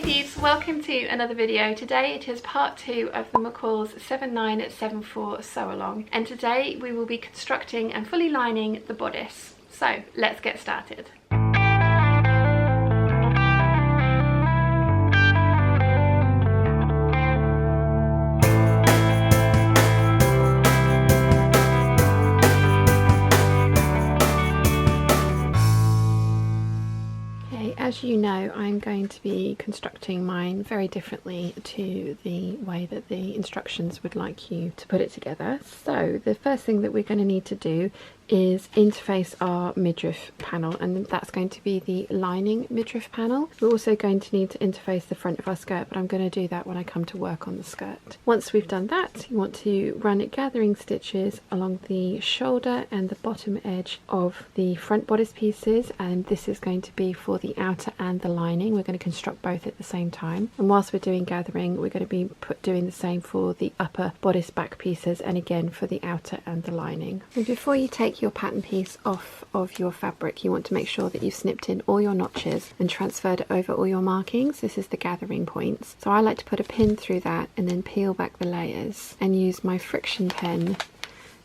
peeps, welcome to another video. Today it is part 2 of the McCalls 7974 sew along, and today we will be constructing and fully lining the bodice. So let's get started. As you know, I'm going to be constructing mine very differently to the way that the instructions would like you to put it together. So the first thing that we're going to need to do is interface our midriff panel, and that's going to be the lining midriff panel. We're also going to need to interface the front of our skirt, but I'm going to do that when I come to work on the skirt. Once we've done that, you want to run gathering stitches along the shoulder and the bottom edge of the front bodice pieces, and this is going to be for the outer and the lining. We're going to construct both at the same time, and whilst we're doing gathering, we're going to be doing the same for the upper bodice back pieces, and again for the outer and the lining. And before you take your pattern piece off of your fabric, you want to make sure that you've snipped in all your notches and transferred it over all your markings. This is the gathering points, so I like to put a pin through that and then peel back the layers and use my friction pen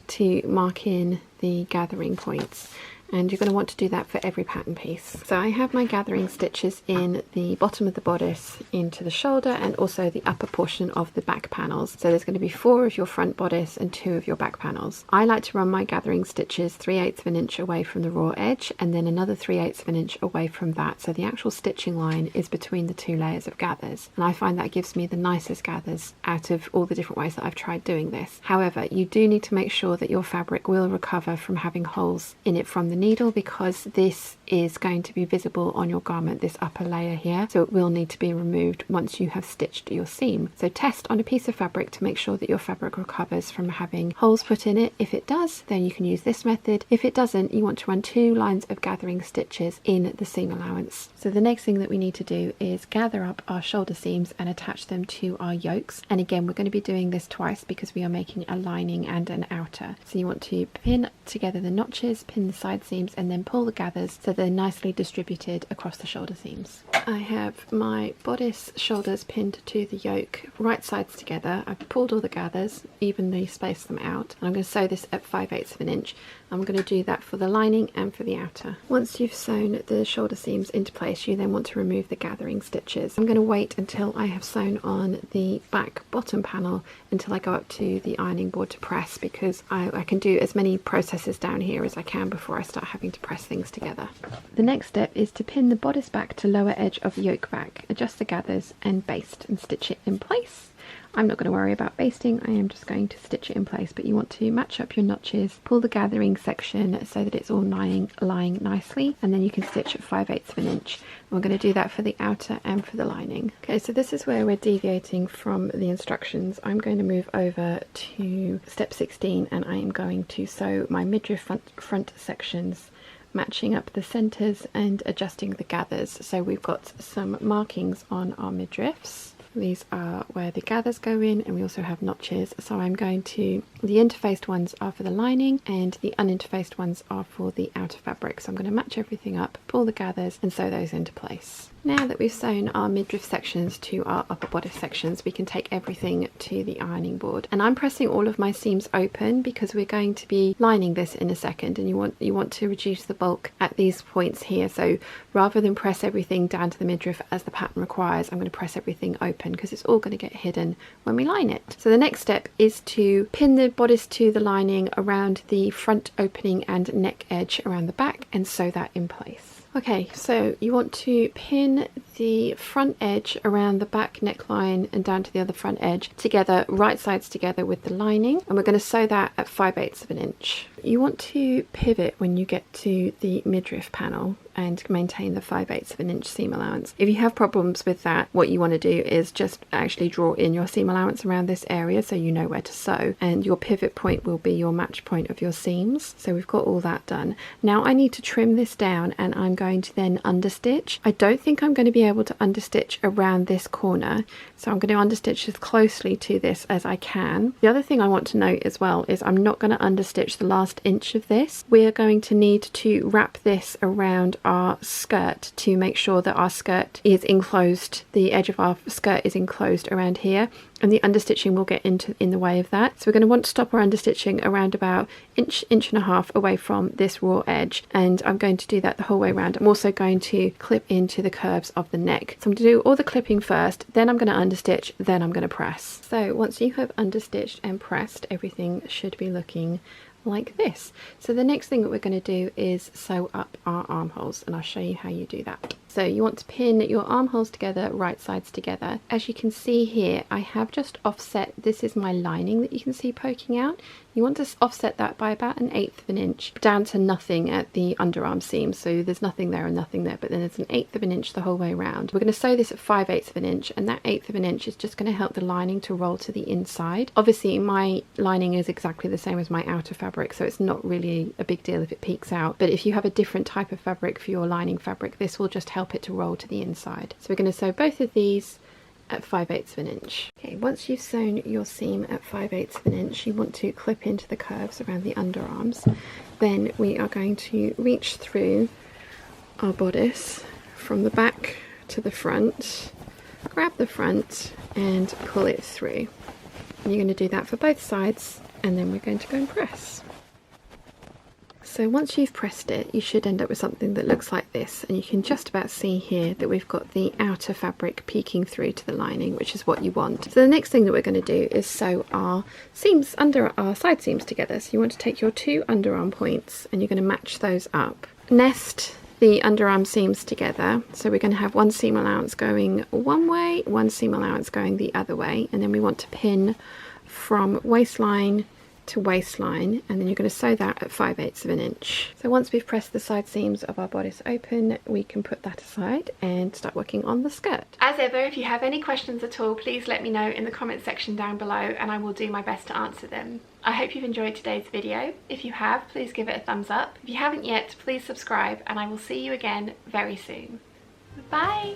to mark in the gathering points. And you're going to want to do that for every pattern piece. So I have my gathering stitches in the bottom of the bodice into the shoulder and also the upper portion of the back panels. So there's going to be 4 of your front bodice and 2 of your back panels. I like to run my gathering stitches 3/8 of an inch away from the raw edge and then another 3/8 of an inch away from that. So the actual stitching line is between the 2 layers of gathers. And I find that gives me the nicest gathers out of all the different ways that I've tried doing this. However, you do need to make sure that your fabric will recover from having holes in it from the needle, because this is going to be visible on your garment, this upper layer here, so it will need to be removed once you have stitched your seam. So test on a piece of fabric to make sure that your fabric recovers from having holes put in it. If it does, then you can use this method. If it doesn't, you want to run 2 lines of gathering stitches in the seam allowance. So the next thing that we need to do is gather up our shoulder seams and attach them to our yokes, and again we're going to be doing this twice because we are making a lining and an outer. So you want to pin together the notches, pin the side seams, and then pull the gathers so they're nicely distributed across the shoulder seams. I have my bodice shoulders pinned to the yoke, right sides together. I've pulled all the gathers, evenly spaced them out, and I'm going to sew this at 5/8 of an inch. I'm going to do that for the lining and for the outer. Once you've sewn the shoulder seams into place, you then want to remove the gathering stitches. I'm going to wait until I have sewn on the back bottom panel until I go up to the ironing board to press, because I can do as many processes down here as I can before I start having to press things together. The next step is to pin the bodice back to lower edge of the yoke back, adjust the gathers and baste and stitch it in place. I'm not going to worry about basting, I am just going to stitch it in place, but you want to match up your notches, pull the gathering section so that it's all lying nicely, and then you can stitch at 5/8 of an inch. We're going to do that for the outer and for the lining. Okay, so this is where we're deviating from the instructions. I'm going to move over to step 16 and I am going to sew my midriff front sections, matching up the centres and adjusting the gathers. So we've got some markings on our midriffs. These are where the gathers go in, and we also have notches. So I'm going to, the interfaced ones are for the lining and the uninterfaced ones are for the outer fabric. So I'm going to match everything up, pull the gathers and sew those into place. Now that we've sewn our midriff sections to our upper bodice sections, we can take everything to the ironing board. And I'm pressing all of my seams open because we're going to be lining this in a second, and you want to reduce the bulk at these points here. So rather than press everything down to the midriff as the pattern requires, I'm going to press everything open because it's all going to get hidden when we line it. So the next step is to pin the bodice to the lining around the front opening and neck edge around the back and sew that in place. Okay, so you want to pin the front edge around the back neckline and down to the other front edge together, right sides together with the lining, and we're going to sew that at 5/8 of an inch. You want to pivot when you get to the midriff panel and maintain the 5/8 of an inch seam allowance. If you have problems with that, what you want to do is just actually draw in your seam allowance around this area so you know where to sew, and your pivot point will be your match point of your seams. So we've got all that done. Now I need to trim this down, and I'm going to then understitch. I don't think I'm going to be able to understitch around this corner, so I'm going to understitch as closely to this as I can. The other thing I want to note as well is I'm not going to understitch the last last inch of this. We are going to need to wrap this around our skirt to make sure that our skirt is enclosed, the edge of our skirt is enclosed around here, and the understitching will get in the way of that. So we're going to want to stop our understitching around about inch and a half away from this raw edge, and I'm going to do that the whole way around. I'm also going to clip into the curves of the neck. So I'm going to do all the clipping first, then I'm going to understitch, then I'm going to press. So once you have understitched and pressed, everything should be looking like this. So the next thing that we're going to do is sew up our armholes, and I'll show you how you do that. So you want to pin your armholes together, right sides together. As you can see here, I have just offset, this is my lining that you can see poking out. You want to offset that by about 1/8 of an inch down to nothing at the underarm seam. So there's nothing there and nothing there, but then it's 1/8 of an inch the whole way around. We're going to sew this at 5/8 of an inch, and that 1/8 of an inch is just going to help the lining to roll to the inside. Obviously my lining is exactly the same as my outer fabric, so it's not really a big deal if it peeks out, but if you have a different type of fabric for your lining fabric, this will just help it to roll to the inside. So we're going to sew both of these at 5/8 of an inch. Okay, once you've sewn your seam at 5/8 of an inch, you want to clip into the curves around the underarms. Then we are going to reach through our bodice from the back to the front, grab the front and pull it through. And you're going to do that for both sides, and then we're going to go and press. So once you've pressed it, you should end up with something that looks like this, and you can just about see here that we've got the outer fabric peeking through to the lining, which is what you want. So the next thing that we're going to do is sew our seams, under our side seams together. So you want to take your 2 underarm points and you're going to match those up. Nest the underarm seams together, so we're going to have 1 seam allowance going one way, 1 seam allowance going the other way, and then we want to pin from waistline to waistline, and then you're going to sew that at 5/8 of an inch. So once we've pressed the side seams of our bodice open, we can put that aside and start working on the skirt. As ever, if you have any questions at all, please let me know in the comment section down below and I will do my best to answer them. I hope you've enjoyed today's video. If you have, please give it a thumbs up. If you haven't yet, please subscribe, and I will see you again very soon. Bye!